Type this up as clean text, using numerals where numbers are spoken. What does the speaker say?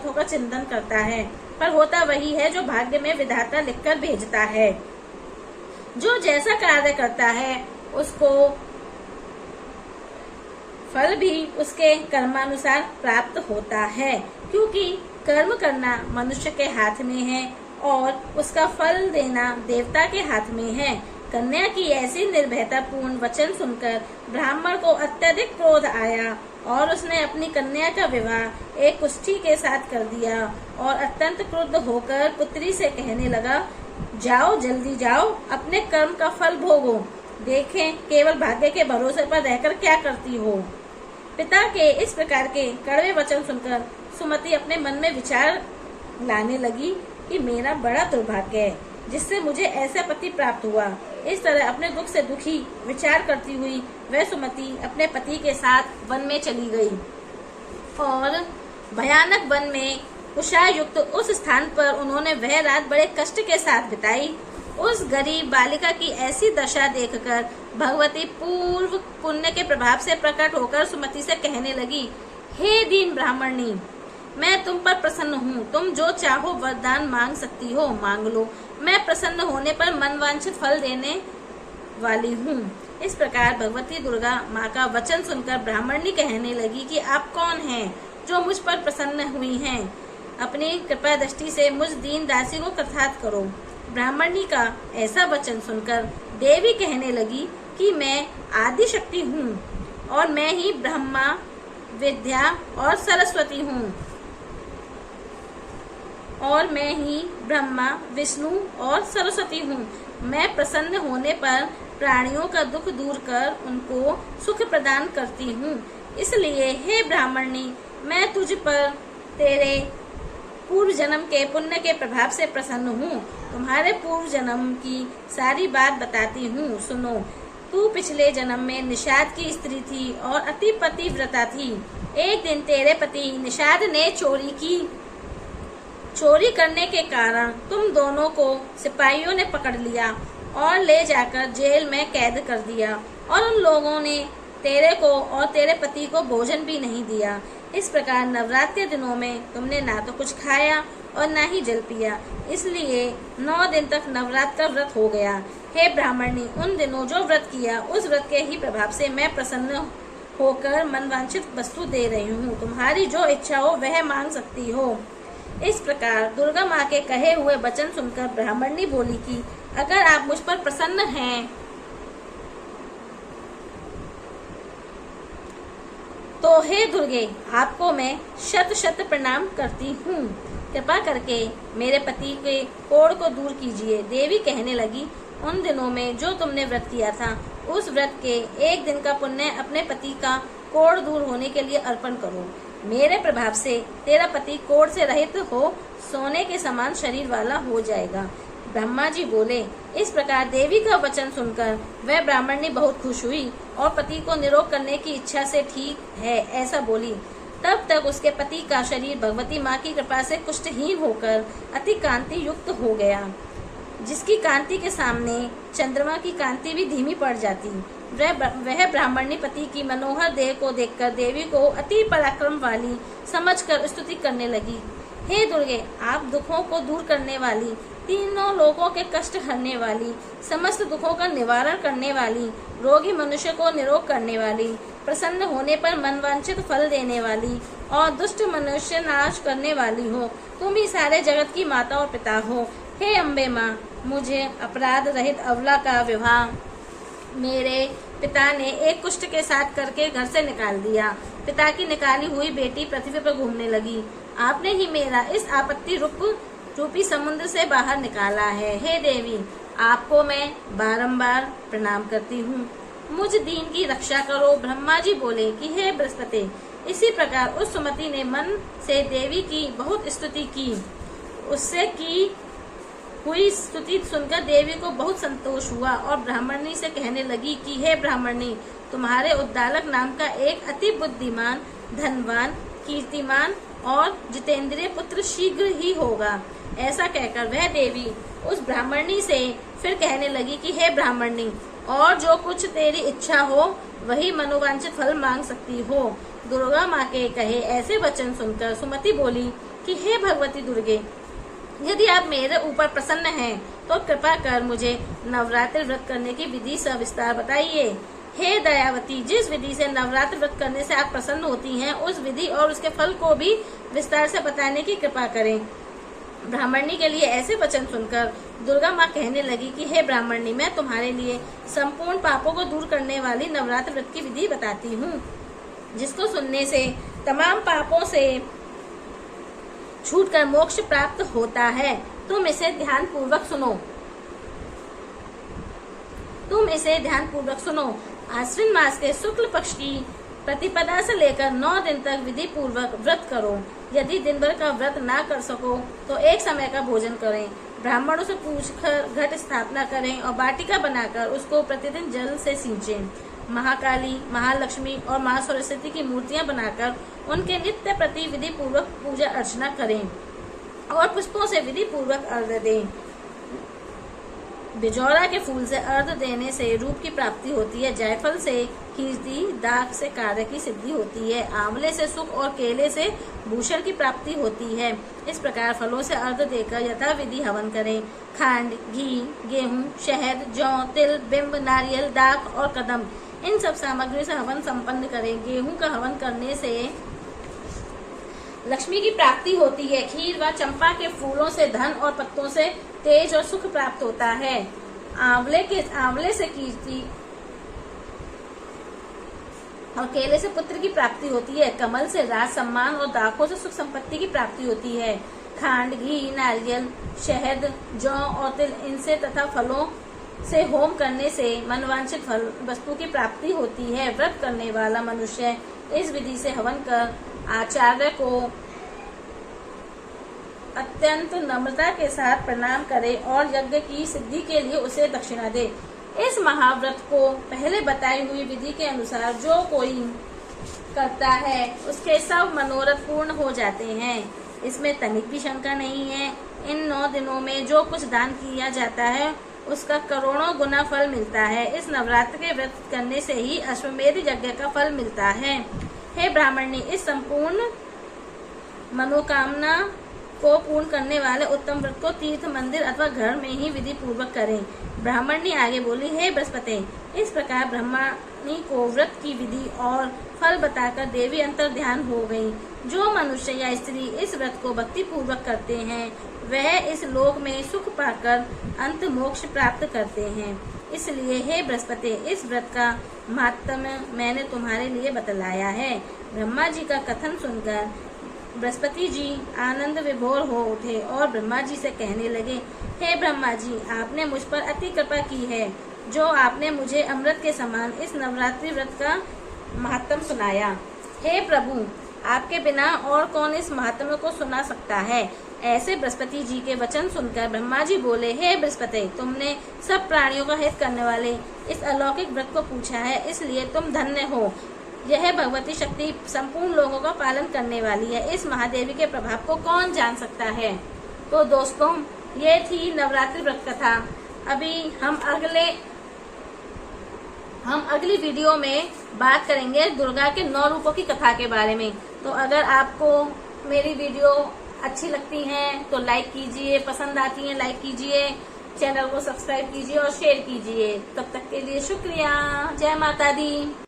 पदार्थों का चिंतन करता है, पर होता वही है जो भाग्य में विधाता लिखकर भेजता है। जो जैसा कार्य करता है उसको फल भी उसके कर्मानुसार प्राप्त होता है, क्योंकि कर्म करना मनुष्य के हाथ में है और उसका फल देना देवता के हाथ में है। कन्या की ऐसी निर्भयतापूर्ण वचन सुनकर ब्राह्मण को अत्यधिक क्रोध आया और उसने अपनी कन्या का विवाह एक कुष्ठी के साथ कर दिया और अत्यंत क्रुद्ध होकर पुत्री से कहने लगा, जाओ जल्दी जाओ, अपने कर्म का फल भोगो, देखें केवल भाग्य के भरोसे पर रहकर क्या करती हो। पिता के इस प्रकार के कड़वे वचन सुनकर सुमति अपने मन में विचार लाने लगी कि मेरा बड़ा दुर्भाग्य है जिससे मुझे ऐसा पति प्राप्त हुआ। इस तरह अपने दुख से दुखी विचार करती हुई वह सुमति अपने पति के साथ वन में चली गई और भयानक वन में उषा युक्त उस स्थान पर उन्होंने वह रात बड़े कष्ट के साथ बिताई। उस गरीब बालिका की ऐसी दशा देखकर भगवती पूर्व पुण्य के प्रभाव से प्रकट होकर सुमति से कहने लगी, हे दीन ब्राह्मणी, मैं तुम पर प्रसन्न हूँ, तुम जो चाहो वरदान मांग सकती हो, मांग लो, मैं प्रसन्न होने पर मनवांछित फल देने वाली हूँ। इस प्रकार भगवती दुर्गा माँ का वचन सुनकर ब्राह्मणी कहने लगी कि आप कौन हैं जो मुझ पर प्रसन्न हुई हैं, अपनी कृपा दृष्टि से मुझ दीन दासी को कृतार्थ करो। ब्राह्मणी का ऐसा वचन सुनकर देवी कहने लगी कि मैं आदि शक्ति हूँ और मैं ही ब्रह्मा, विद्या और सरस्वती हूँ और मैं ही ब्रह्मा, विष्णु और सरस्वती हूँ। मैं प्रसन्न होने पर प्राणियों का दुख दूर कर उनको सुख प्रदान करती हूँ। इसलिए हे ब्राह्मणी, मैं तुझ पर तेरे पूर्व जन्म के पुण्य के प्रभाव से प्रसन्न हूँ। तुम्हारे पूर्व जन्म की सारी बात बताती हूँ, सुनो। तू पिछले जन्म में निषाद की स्त्री थी और अति पतिव्रता थी। एक दिन तेरे पति निषाद ने चोरी की। चोरी करने के कारण तुम दोनों को सिपाहियों ने पकड़ लिया और ले जाकर जेल में कैद कर दिया और उन लोगों ने तेरे को और तेरे पति को भोजन भी नहीं दिया। इस प्रकार नवरात्रि दिनों में तुमने ना तो कुछ खाया और ना ही जल पिया, इसलिए 9 दिन तक नवरात्र का व्रत हो गया। हे ब्राह्मणी, उन दिनों जो व्रत किया उस व्रत के ही प्रभाव से मैं प्रसन्न होकर मनवांछित वस्तु दे रही हूँ। तुम्हारी जो इच्छा हो वह मांग सकती हो। इस प्रकार दुर्गा माँ के कहे हुए वचन सुनकर ब्राह्मणी बोली कि अगर आप मुझ पर प्रसन्न हैं तो हे दुर्गे, आपको मैं शत शत प्रणाम करती हूँ। कृपा करके मेरे पति के कोढ़ को दूर कीजिए। देवी कहने लगी, उन दिनों में जो तुमने व्रत किया था उस व्रत के एक दिन का पुण्य अपने पति का कोढ़ दूर होने के लिए अर्पण करो। मेरे प्रभाव से तेरा पति कोढ़ से रहित हो सोने के समान शरीर वाला हो जाएगा। ब्रह्मा जी बोले। इस प्रकार देवी का वचन सुनकर वह ब्राह्मणी बहुत खुश हुई और पति को निरोग करने की इच्छा से ठीक है ऐसा बोली। तब तक उसके पति का शरीर भगवती माँ की कृपा से कुष्ठहीन होकर अति कांति युक्त हो गया, जिसकी कांति के सामने चंद्रमा की कांति भी धीमी पड़ जाती। वह ब्राह्मणी पति की मनोहर देह को देखकर देवी को अति पराक्रम वाली समझकर स्तुति करने लगी। हे दुर्गे, आप दुखों को दूर करने वाली, तीनों लोगों के कष्ट हरने वाली, समस्त दुखों का निवारण करने वाली, रोगी मनुष्य को निरोग करने वाली, प्रसन्न होने पर मनवांछित फल देने वाली और दुष्ट मनुष्य नाश करने वाली हो। तुम ही सारे जगत की माता और पिता हो। हे अम्बे माँ, मुझे अपराध रहित अबला का विवाह मेरे पिता ने एक कुष्ठ के साथ करके घर से निकाल दिया। पिता की निकाली हुई बेटी पृथ्वी पर घूमने लगी। आपने ही मेरा इस आपत्ति रूपी समुद्र से बाहर निकाला है। हे देवी, आपको मैं बारंबार प्रणाम करती हूँ। मुझ दीन की रक्षा करो। ब्रह्मा जी बोले कि हे बृहस्पति। इसी प्रकार उस सुमति ने मन से देवी की बहुत स्तुति की। उससे की हुई स्तुति सुनकर देवी को बहुत संतोष हुआ और ब्राह्मणी से कहने लगी कि हे ब्राह्मणी, तुम्हारे उद्दालक नाम का एक अति बुद्धिमान, धनवान, कीर्तिमान और जितेंद्रिय पुत्र शीघ्र ही होगा। ऐसा कहकर वह देवी उस ब्राह्मणी से फिर कहने लगी कि हे ब्राह्मणी, और जो कुछ तेरी इच्छा हो वही मनोवांछित फल मांग सकती हो। दुर्गा माँ के कहे ऐसे वचन सुनकर सुमति बोली कि हे भगवती दुर्गे, यदि आप मेरे ऊपर प्रसन्न हैं तो कृपा कर मुझे नवरात्रि व्रत करने की विधि सविस्तार बताइए। हे दयावती, जिस विधि से नवरात्रि व्रत करने से आप प्रसन्न होती हैं, उस विधि और उसके फल को भी विस्तार से बताने की कृपा करें। ब्राह्मणी के लिए ऐसे वचन सुनकर दुर्गा माँ कहने लगी कि हे ब्राह्मणी, मैं तुम्हारे लिए संपूर्ण पापों को दूर करने वाली नवरात्रि व्रत की विधि बताती हूँ, जिसको सुनने से तमाम पापों से छूटकर मोक्ष प्राप्त होता है। तुम इसे ध्यान पूर्वक सुनो। आश्विन मास के शुक्ल पक्ष की प्रतिपदा से लेकर 9 दिन तक विधि पूर्वक व्रत करो। यदि दिन भर का व्रत ना कर सको तो एक समय का भोजन करें। ब्राह्मणों से पूछकर घट स्थापना करें और वाटिका बनाकर उसको प्रतिदिन जल से सींचें। महाकाली, महालक्ष्मी और माँ सरस्वती की मूर्तियां बनाकर उनके नित्य प्रति विधि पूर्वक पूजा अर्चना करें और पुष्पों से विधि पूर्वक अर्घ्य दें। बिजौरा के फूल से अर्घ्य देने से रूप की प्राप्ति होती है। जायफल से कीर्ति, दाख से कार्य की सिद्धि होती है। आंवले से सुख और केले से भूषण की प्राप्ति होती है। इस प्रकार फलों से अर्घ्य देकर यथाविधि हवन करें। खांड, घी, गेहूं, शहद, जौ, तिल, बिंब, नारियल, दाख और कदम, इन सब सामग्रियों से हवन संपन्न करें। गेहूं का हवन करने से लक्ष्मी की प्राप्ति होती है। खीर व चंपा के फूलों से धन और पत्तों से तेज और सुख प्राप्त होता है। आंवले से कीर्ति और केले से पुत्र की प्राप्ति होती है। कमल से राज सम्मान और दाखों से सुख संपत्ति की प्राप्ति होती है। खांड, घी, नारियल, शहद, जौ और तिल, इनसे तथा फलों से होम करने से मनवांछित फल वस्तु की प्राप्ति होती है। व्रत करने वाला मनुष्य इस विधि से हवन कर आचार्य को अत्यंत नम्रता के साथ प्रणाम करे और यज्ञ की सिद्धि के लिए उसे दक्षिणा दे। इस महाव्रत को पहले बताई हुई विधि के अनुसार जो कोई करता है उसके सब मनोरथ पूर्ण हो जाते हैं। इसमें तनिक भी शंका नहीं है। इन 9 दिनों में जो कुछ दान किया जाता है उसका करोड़ों गुना फल मिलता है। इस नवरात्र के व्रत करने से ही अश्वमेध यज्ञ का फल मिलता है। हे ब्राह्मणी, इस संपूर्ण मनोकामना को पूर्ण करने वाले उत्तम व्रत को तीर्थ, मंदिर अथवा घर में ही विधि पूर्वक करें। ब्राह्मणी आगे बोली, हे बृहस्पति, इस प्रकार ब्राह्मणी को व्रत की विधि और फल बताकर देवी अंतर ध्यान हो गई। जो मनुष्य या स्त्री इस व्रत को भक्ति पूर्वक करते हैं वह इस लोक में सुख पाकर अंत मोक्ष प्राप्त करते हैं। इसलिए हे बृहस्पति, इस व्रत का महात्म्य मैंने तुम्हारे लिए बतलाया है। ब्रह्मा जी का कथन सुनकर बृहस्पति जी आनंद विभोर हो उठे और ब्रह्मा जी से कहने लगे, हे ब्रह्मा जी, आपने मुझ पर अति कृपा की है जो आपने मुझे अमृत के समान इस नवरात्रि व्रत का महात्म्य सुनाया। हे प्रभु, आपके बिना और कौन इस महात्म्य को सुना सकता है। ऐसे बृहस्पति जी के वचन सुनकर ब्रह्मा जी बोले, हे बृहस्पति, तुमने सब प्राणियों का हित करने वाले इस अलौकिक व्रत को पूछा है, इसलिए तुम धन्य हो। यह भगवती शक्ति संपूर्ण लोगों का पालन करने वाली है। इस महादेवी के प्रभाव को कौन जान सकता है। तो दोस्तों, ये थी नवरात्रि व्रत कथा। अभी हम अगली वीडियो में बात करेंगे दुर्गा के 9 रूपों की कथा के बारे में। तो अगर आपको मेरी वीडियो अच्छी लगती हैं तो लाइक कीजिए, पसंद आती हैं लाइक कीजिए, चैनल को सब्सक्राइब कीजिए और शेयर कीजिए। तब तक के लिए शुक्रिया। जय माता दी।